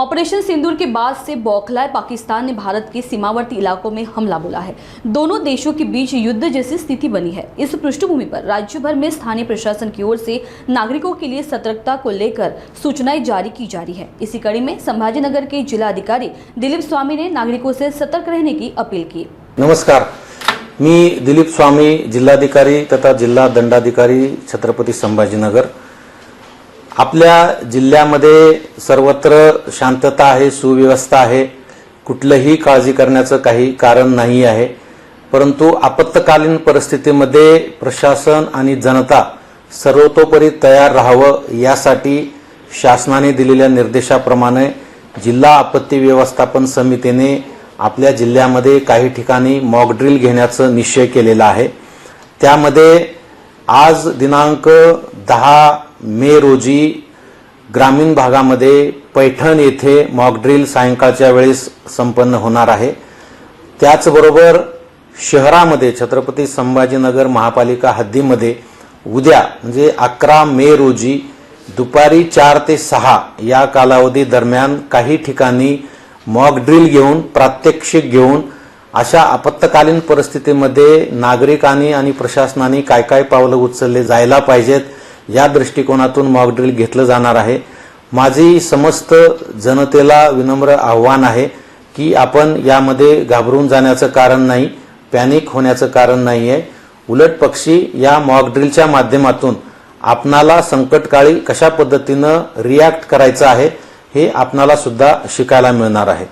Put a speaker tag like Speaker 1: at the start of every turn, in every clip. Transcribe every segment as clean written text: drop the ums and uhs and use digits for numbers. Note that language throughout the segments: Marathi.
Speaker 1: ऑपरेशन सिंदूर के बाद से बौखलाए पाकिस्तान ने भारत के सीमावर्ती इलाकों में हमला बोला है। दोनों देशों के बीच युद्ध जैसी स्थिति बनी है। इस पृष्ठभूमि पर राज्य भर में स्थानीय प्रशासन की ओर से नागरिकों के लिए सतर्कता को लेकर सूचनाएं जारी की जा रही है। इसी कड़ी में संभाजीनगर के जिला अधिकारी दिलीप स्वामी ने नागरिकों से सतर्क रहने की अपील की।
Speaker 2: नमस्कार, मी दिलीप स्वामी, जिल्हाधिकारी तथा जिल्हा दंडाधिकारी छत्रपती संभाजीनगर। आपल्या जिल्ह्यामध्ये सर्वत्र शांतता आहे, सुव्यवस्था आहे, कुठलीही काळजी करण्याचं काही कारण नाही आहे। परंतु आपत्कालीन परिस्थितीमध्ये प्रशासन आणि जनता सर्वतोपरी तयार राहावं यासाठी शासनाने दिलेल्या निर्देशाप्रमाणे जिल्हा आपत्ती व्यवस्थापन समितीने आपल्या जिल्ह्यामध्ये काही ठिकाणी मॉक ड्रिल घेण्याचा निश्चय केलेला आहे। त्यामध्ये आज दिनांक 10 मे रोजी ग्रामीण भागामध्ये पैठण येथे मॉक ड्रिल सायंकाळच्या वेळेस संपन्न होणार आहे। त्याचबरोबर शहरामध्ये छत्रपती संभाजीनगर महापालिका हद्दीमध्ये उद्या म्हणजे 11 मे रोजी दुपारी 4 ते 6 या कालावधी दरम्यान काही ठिकाणी मॉक ड्रिल घेऊन प्रात्यक्षिक घेऊन अशा आपत्कालीन परिस्थितीमध्ये नागरिकांनी आणि प्रशासनाने काय काय पावलं उचलले जायला पाहिजेत या दृष्टिकोनातून मॉक ड्रिल घेतलं जाणार आहे। माझी समस्त जनतेला विनम्र आव्हान आहे की आपण यामध्ये घाबरून जाण्याचं कारण नाही, पॅनिक होण्याचं कारण नाही आहे। उलट पक्षी या मॉक ड्रिलच्या माध्यमातून आपणाला संकटकाळी कशा पद्धतीनं रिॲक्ट करायचं आहे हे आपणाला सुद्धा शिकायला मिळणार आहे।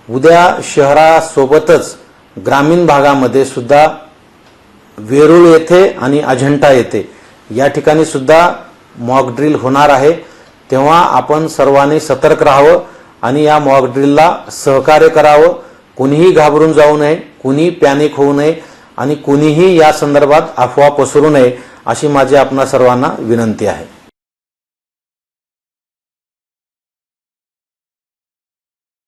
Speaker 2: उद्या शहरासोबतच ग्रामीण भागामध्ये सुद्धा वेरूळ येथे आणि अजंठा येथे या ठिकाणी सुद्धा मॉक ड्रिल होणार आहे। तेव्हा आपण सर्वांनी सतर्क राहावं आणि या मॉक ड्रिलला सहकार्य करावं। कुणीही घाबरून जाऊ नये, कुणी पॅनिक होऊ नये आणि कुणीही या संदर्भात अफवा पसरवू नये अशी माझी आपणा सर्वांना विनंती आहे।